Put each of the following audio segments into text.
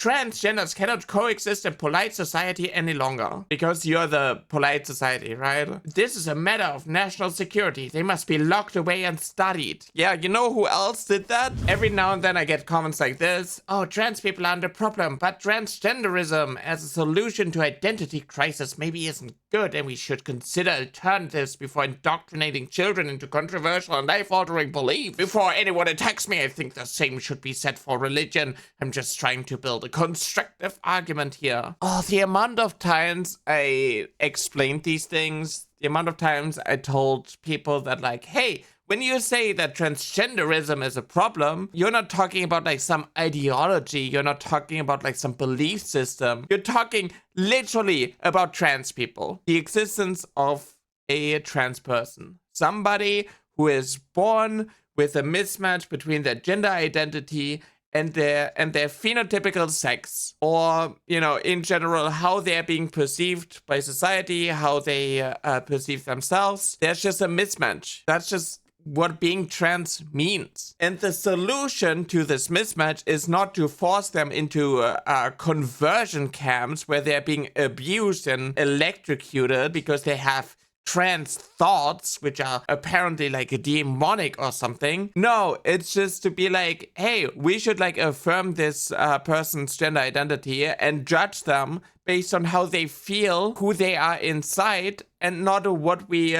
transgenders cannot coexist in polite society any longer. Because you're the polite society, right? This is a matter of national security. They must be locked away and studied. Yeah, you know who else did that? Every now and then I get comments like this. Oh, trans people are under problem, but transgenderism as a solution to identity crisis maybe isn't good, and we should consider alternatives before indoctrinating children into controversial and life-altering beliefs. Before anyone attacks me, I think the same should be said for religion. I'm just trying to build a constructive argument here. Oh, the amount of times I explained these things, the amount of times I told people that like, hey, when you say that transgenderism is a problem, you're not talking about like some ideology, you're not talking about like some belief system, you're talking literally about trans people. The existence of a trans person. Somebody who is born with a mismatch between their gender identity and their phenotypical sex, or, you know, in general, how they're being perceived by society, how they perceive themselves. There's just a mismatch. That's just what being trans means. And the solution to this mismatch is not to force them into conversion camps where they're being abused and electrocuted because they have trans thoughts, which are apparently like a demonic or something. No, it's just to be like, hey, we should like affirm this person's gender identity and judge them based on how they feel, who they are inside, and not what we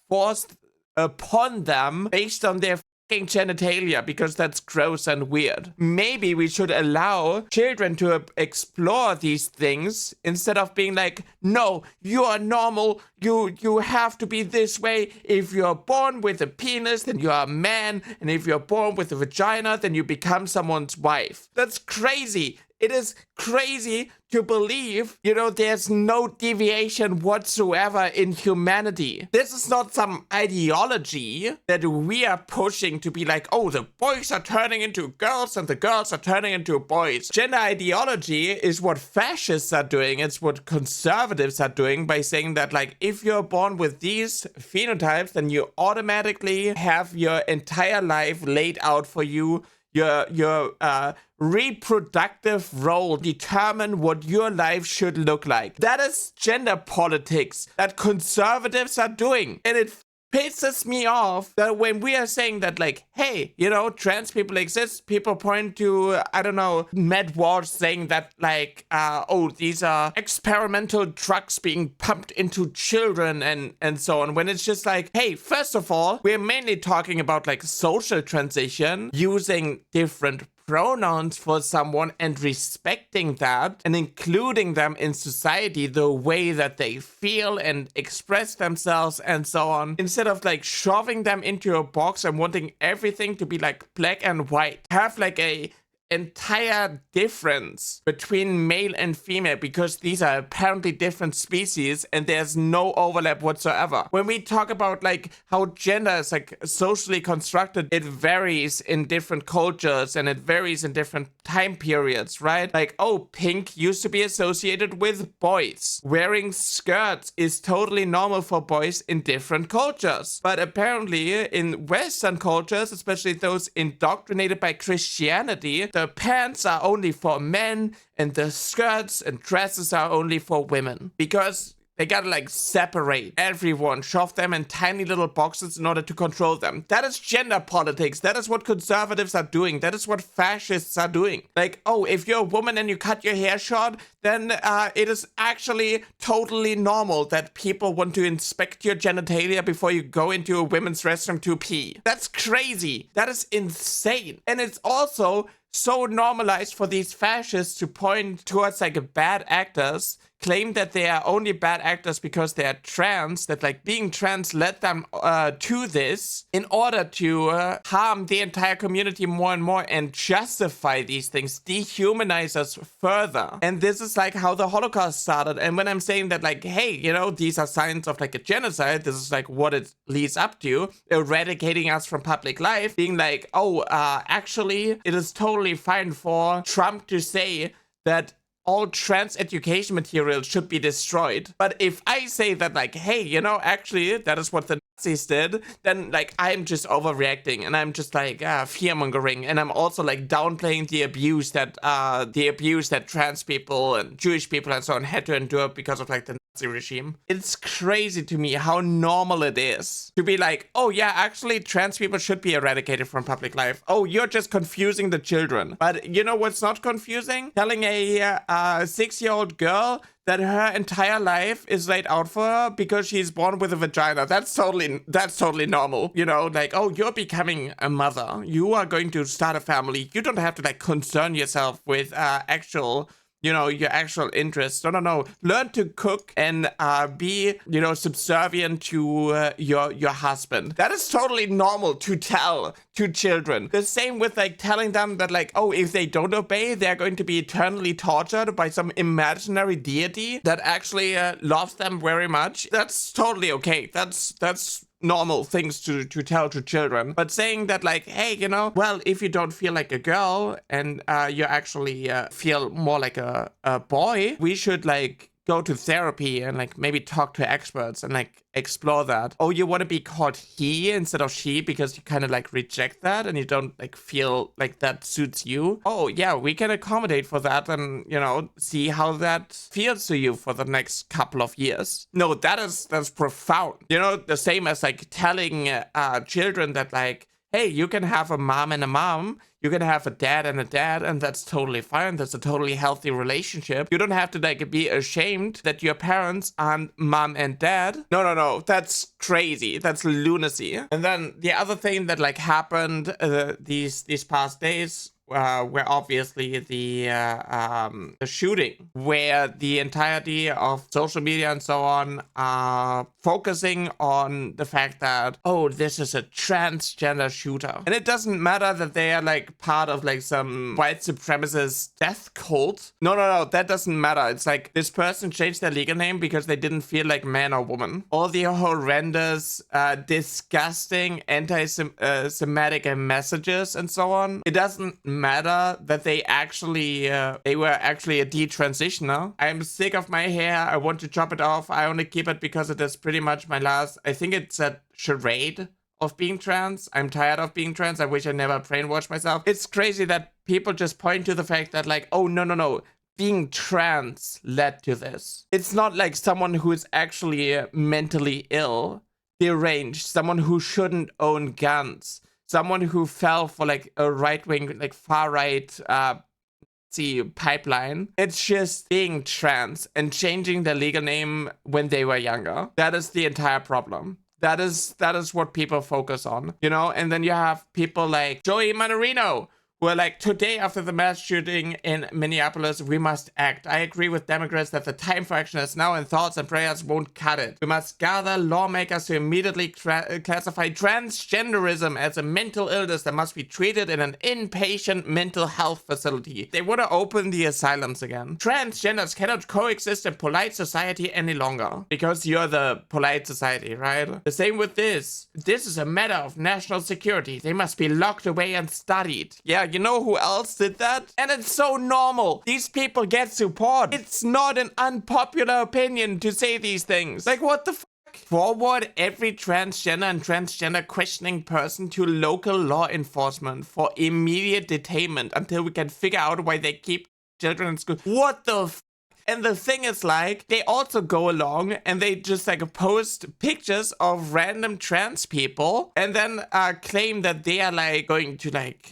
forced upon them based on their fucking genitalia, because that's gross and weird. Maybe we should allow children to explore these things instead of being like, no, you are normal, you have to be this way. If you're born with a penis, then you are a man, and if you're born with a vagina, then you become someone's wife. That's crazy. It is crazy to believe, you know, there's no deviation whatsoever in humanity. This is not some ideology that we are pushing to be like, oh, the boys are turning into girls and the girls are turning into boys. Gender ideology is what fascists are doing. It's what conservatives are doing by saying that, like, if you're born with these phenotypes, then you automatically have your entire life laid out for you. Your reproductive role determine what your life should look like. That is gender politics that conservatives are doing. And it pisses me off that when we are saying that, like, hey, you know, trans people exist, people point to, I don't know, Matt Walsh saying that, like, oh, these are experimental drugs being pumped into children and so on, when it's just like, hey, first of all, we're mainly talking about, like, social transition, using different pronouns for someone and respecting that and including them in society the way that they feel and express themselves and so on, instead of like shoving them into a box and wanting everything to be like black and white. Have like a entire difference between male and female, because these are apparently different species and there's no overlap whatsoever. When we talk about like how gender is like socially constructed, it varies in different cultures and it varies in different time periods, right? Like, oh, pink used to be associated with boys. Wearing skirts is totally normal for boys in different cultures. But apparently in Western cultures, especially those indoctrinated by Christianity, the pants are only for men and the skirts and dresses are only for women, because they gotta like separate everyone, shove them in tiny little boxes in order to control them. That is gender politics. That is what conservatives are doing. That is what fascists are doing. Like, oh, if you're a woman and you cut your hair short, then it is actually totally normal that people want to inspect your genitalia before you go into a women's restroom to pee. That's crazy. That is insane. And it's also so normalized for these fascists to point towards like bad actors, claim that they are only bad actors because they are trans, that like being trans led them to this in order to harm the entire community more and more and justify these things, dehumanize us further. And this is like how the Holocaust started. And when I'm saying that, like, hey, you know, these are signs of like a genocide, this is like what it leads up to, eradicating us from public life, being like, oh, actually, it is totally fine for Trump to say that all trans education material should be destroyed. But if I say that, like, hey, you know, actually, that is what the Nazis did, then like I'm just overreacting and I'm just like fear mongering, and I'm also like downplaying the abuse that trans people and Jewish people and so on had to endure because of like the Nazi regime. It's crazy to me how normal it is to be like, oh yeah, actually trans people should be eradicated from public life. Oh, you're just confusing the children. But you know what's not confusing? Telling a 6-year-old girl that her entire life is laid out for her because she's born with a vagina. That's totally normal. You know, like, oh, you're becoming a mother. You are going to start a family. You don't have to like concern yourself with actual, you know, your actual interests. No. Learn to cook and be, you know, subservient to your husband. That is totally normal to tell to children. The same with like telling them that like, oh, if they don't obey, they're going to be eternally tortured by some imaginary deity that actually loves them very much. That's totally okay. That's normal things to tell to children. But saying that like, hey, you know, well, if you don't feel like a girl and you actually feel more like a boy, we should like go to therapy and like maybe talk to experts and like explore that. Oh, you want to be called he instead of she because you kind of like reject that and you don't like feel like that suits you. Oh yeah, we can accommodate for that and, you know, see how that feels to you for the next couple of years. No, that's profound. You know, the same as like telling children that like, hey, you can have a mom and a mom. You can have a dad, and that's totally fine. That's a totally healthy relationship. You don't have to like be ashamed that your parents aren't mom and dad. No. That's crazy. That's lunacy. And then the other thing that like happened these past days were obviously the shooting, where the entirety of social media and so on are focusing on the fact that, oh, this is a transgender shooter. And it doesn't matter that they are like part of like some white supremacist death cult. No, that doesn't matter. It's like this person changed their legal name because they didn't feel like man or woman. All the horrendous, disgusting anti-Semitic messages and so on. It doesn't matter that they were actually a detransitioner. I'm sick of my hair. I want to chop it off. I only keep it because it is pretty much my last, I think it's a charade of being trans. I'm tired of being trans. I wish I never brainwashed myself. It's crazy that people just point to the fact that like, oh, no. Being trans led to this. It's not like someone who is actually mentally ill, deranged, someone who shouldn't own guns, someone who fell for like a right-wing, like far-right pipeline. It's just being trans and changing their legal name when they were younger. That is the entire problem. That is what people focus on, you know? And then you have people like Joey Manorino, who are like, today after the mass shooting in Minneapolis, we must act. I agree with Democrats that the time for action is now and thoughts and prayers won't cut it. We must gather lawmakers to immediately classify transgenderism as a mental illness that must be treated in an inpatient mental health facility. They want to open the asylums again. Transgenders cannot coexist in polite society any longer because you're the polite society, right? The same with this. This is a matter of national security. They must be locked away and studied. Yeah, you know who else did that? And it's so normal. These people get support. It's not an unpopular opinion to say these things. Like, what the fuck? Forward every transgender and transgender questioning person to local law enforcement for immediate detainment until we can figure out why they keep children in school. What the fuck? And the thing is, like, they also go along and they just, like, post pictures of random trans people and then claim that they are, like, going to, like,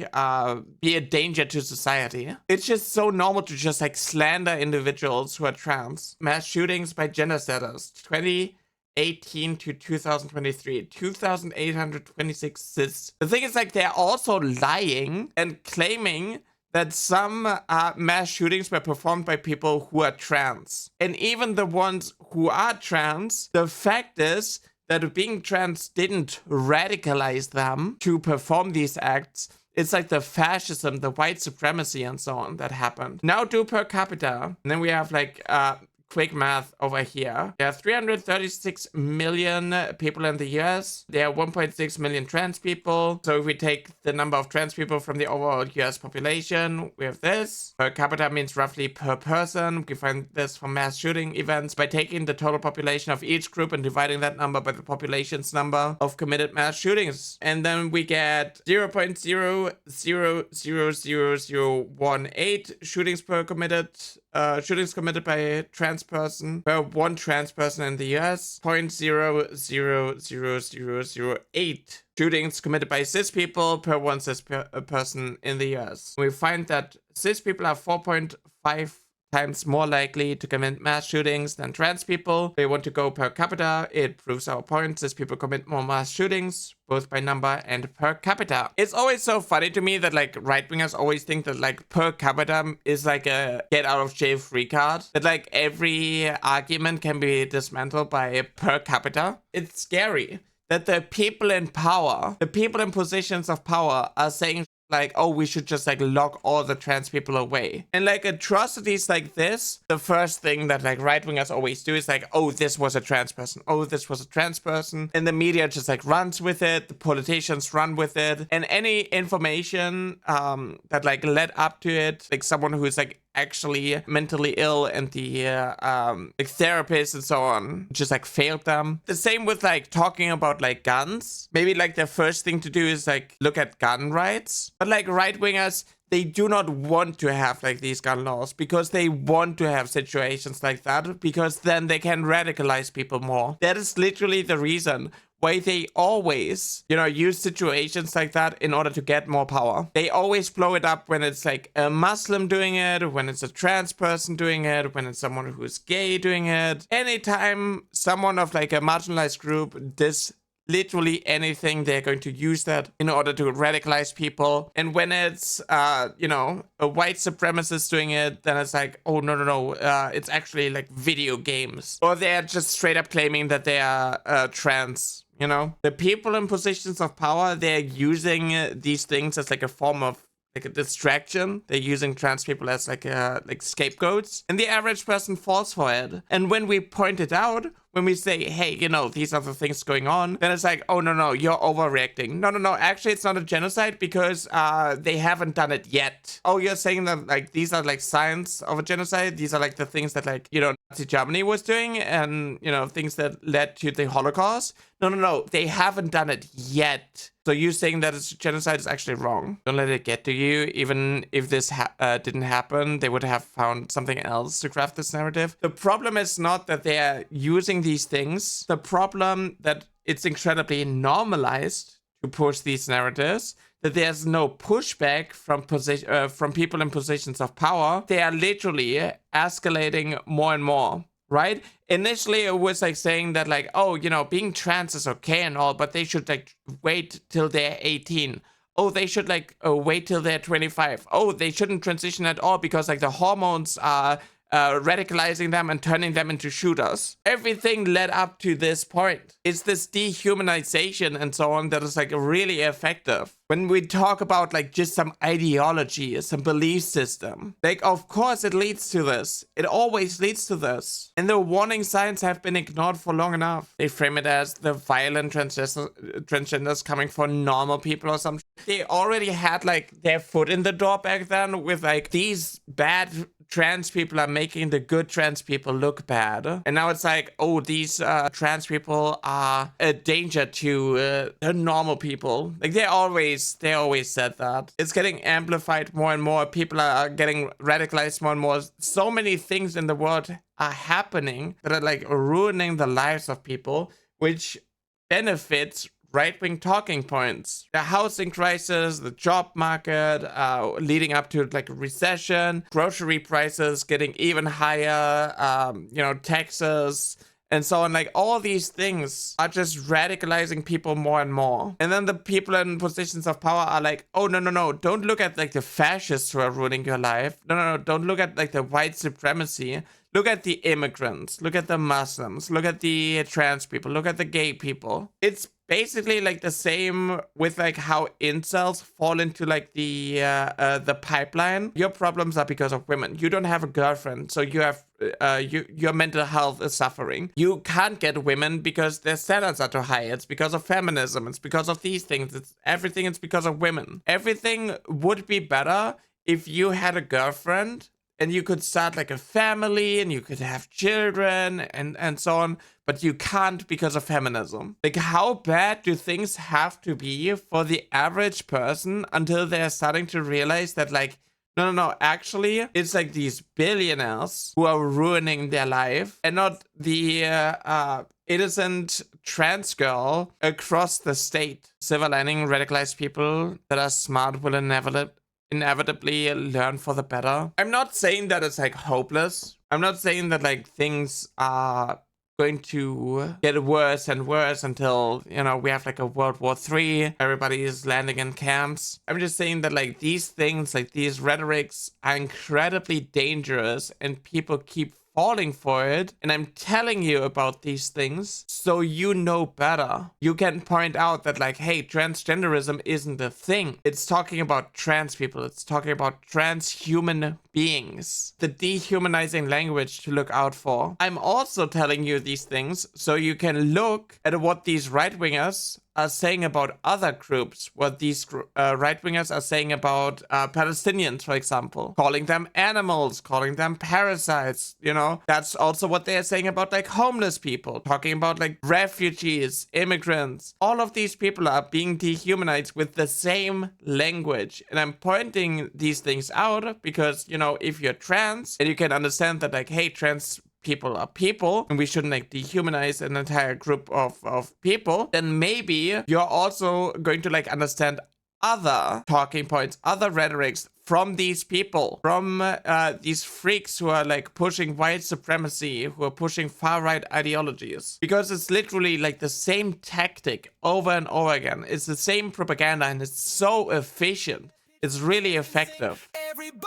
be a danger to society. It's just so normal to just, like, slander individuals who are trans. Mass shootings by gender status. 2018 to 2023. 2,826 cis. The thing is, like, they're also lying and claiming that some mass shootings were performed by people who are trans. And even the ones who are trans, the fact is that being trans didn't radicalize them to perform these acts. It's like the fascism, the white supremacy and so on that happened. Now do per capita. And then we have like quick math over here. There are 336 million people in the US. There are 1.6 million trans people. So if we take the number of trans people from the overall US population, we have this. Per capita means roughly per person. We find this from mass shooting events by taking the total population of each group and dividing that number by the population's number of committed mass shootings. And then we get 0.000018 shootings per committed shootings committed by a trans person per one trans person in the US, 0.000008 shootings committed by cis people per one cis person in the US. We find that cis people are 4.5 times more likely to commit mass shootings than trans people. They want to go per capita. It proves our point. Cis people commit more mass shootings, both by number and per capita. It's always so funny to me that like right-wingers always think that like per capita is like a get out of jail free card. That like every argument can be dismantled by per capita. It's scary that the people in power, the people in positions of power are saying like, oh, we should just like lock all the trans people away. And like atrocities like this, the first thing that like right-wingers always do is like, oh, this was a trans person. Oh, this was a trans person. And the media just like runs with it. The politicians run with it. And any information that like led up to it, like someone who's like actually mentally ill and the like therapists and so on just like failed them. The same with like talking about like guns. Maybe like the first thing to do is like look at gun rights. But like right-wingers, they do not want to have like these gun laws because they want to have situations like that because then they can radicalize people more. That is literally the reason why they always, you know, use situations like that in order to get more power. They always blow it up when it's like a Muslim doing it, when it's a trans person doing it, when it's someone who's gay doing it. Anytime someone of like a marginalized group does literally anything, they're going to use that in order to radicalize people. And when it's you know, a white supremacist doing it, then it's like, oh no, it's actually like video games, or they're just straight up claiming that they are trans. You know, the people in positions of power, they're using these things as like a form of like a distraction. They're using trans people as like scapegoats, and the average person falls for it. And when we point it out, when we say, hey, you know, these are the things going on, then it's like, oh no, you're overreacting. No, actually it's not a genocide because they haven't done it yet. Oh, you're saying that like these are like signs of a genocide? These are like the things that like, you know, Nazi Germany was doing, and you know, things that led to the Holocaust? No, they haven't done it yet. So you saying that it's genocide is actually wrong. Don't let it get to you. Even if this didn't happen, they would have found something else to craft this narrative. The problem is not that they are using these things. The problem that it's incredibly normalized to push these narratives, that there's no pushback from people in positions of power. They are literally escalating more and more. Right? Initially, it was like saying that like, oh, you know, being trans is okay and all, but they should like wait till they're 18. Oh, they should like wait till they're 25. Oh, they shouldn't transition at all because like the hormones are radicalizing them and turning them into shooters. Everything led up to this point. It's this dehumanization and so on that is like really effective. When we talk about like just some ideology, some belief system, like of course it leads to this. It always leads to this. And the warning signs have been ignored for long enough. They frame it as the violent transgenders coming for normal people or something. They already had like their foot in the door back then with like these bad trans people are making the good trans people look bad. And now it's like, oh, these trans people are a danger to the normal people. Like they always said that. It's getting amplified more and more. People are getting radicalized more and more. So many things in the world are happening that are like ruining the lives of people, which benefits right-wing talking points. The housing crisis, the job market, leading up to like a recession, grocery prices getting even higher, you know, taxes, and so on. Like all these things are just radicalizing people more and more. And then the people in positions of power are like, oh no, don't look at like the fascists who are ruining your life. No, don't look at like the white supremacy. Look at the immigrants, look at the Muslims, look at the trans people, look at the gay people. It's basically like the same with like how incels fall into like the pipeline. Your problems are because of women. You don't have a girlfriend, so you have your mental health is suffering. You can't get women because their standards are too high. It's because of feminism. It's because of these things. It's everything. It's because of women. Everything would be better if you had a girlfriend and you could start like a family and you could have children and so on, but you can't because of feminism. Like, how bad do things have to be for the average person until they're starting to realize that, like, no, actually, it's like these billionaires who are ruining their life and not the innocent trans girl across the state. Silver lining, radicalized people that are smart will inevitably learn for the better. I'm not saying that it's like hopeless. I'm not saying that like things are going to get worse and worse until, you know, we have like a World War III, everybody is landing in camps. I'm just saying that like these things, like these rhetorics are incredibly dangerous and people keep falling for it, and I'm telling you about these things so you know better. You can point out that like, hey, transgenderism isn't a thing. It's talking about trans people. It's talking about transhuman beings. The dehumanizing language to look out for. I'm also telling you these things so you can look at what these right-wingers are saying about other groups, what these right-wingers are saying about Palestinians, for example, calling them animals, calling them parasites, you know. That's also what they are saying about like homeless people, talking about like refugees, immigrants. All of these people are being dehumanized with the same language. And I'm pointing these things out because, you know, if you're trans and you can understand that like, hey, trans people are people and we shouldn't like dehumanize an entire group of people, then maybe you're also going to like understand other talking points, other rhetorics from these people, from these freaks who are like pushing white supremacy, who are pushing far-right ideologies. Because it's literally like the same tactic over and over again. It's the same propaganda and it's so efficient. It's really effective. Everybody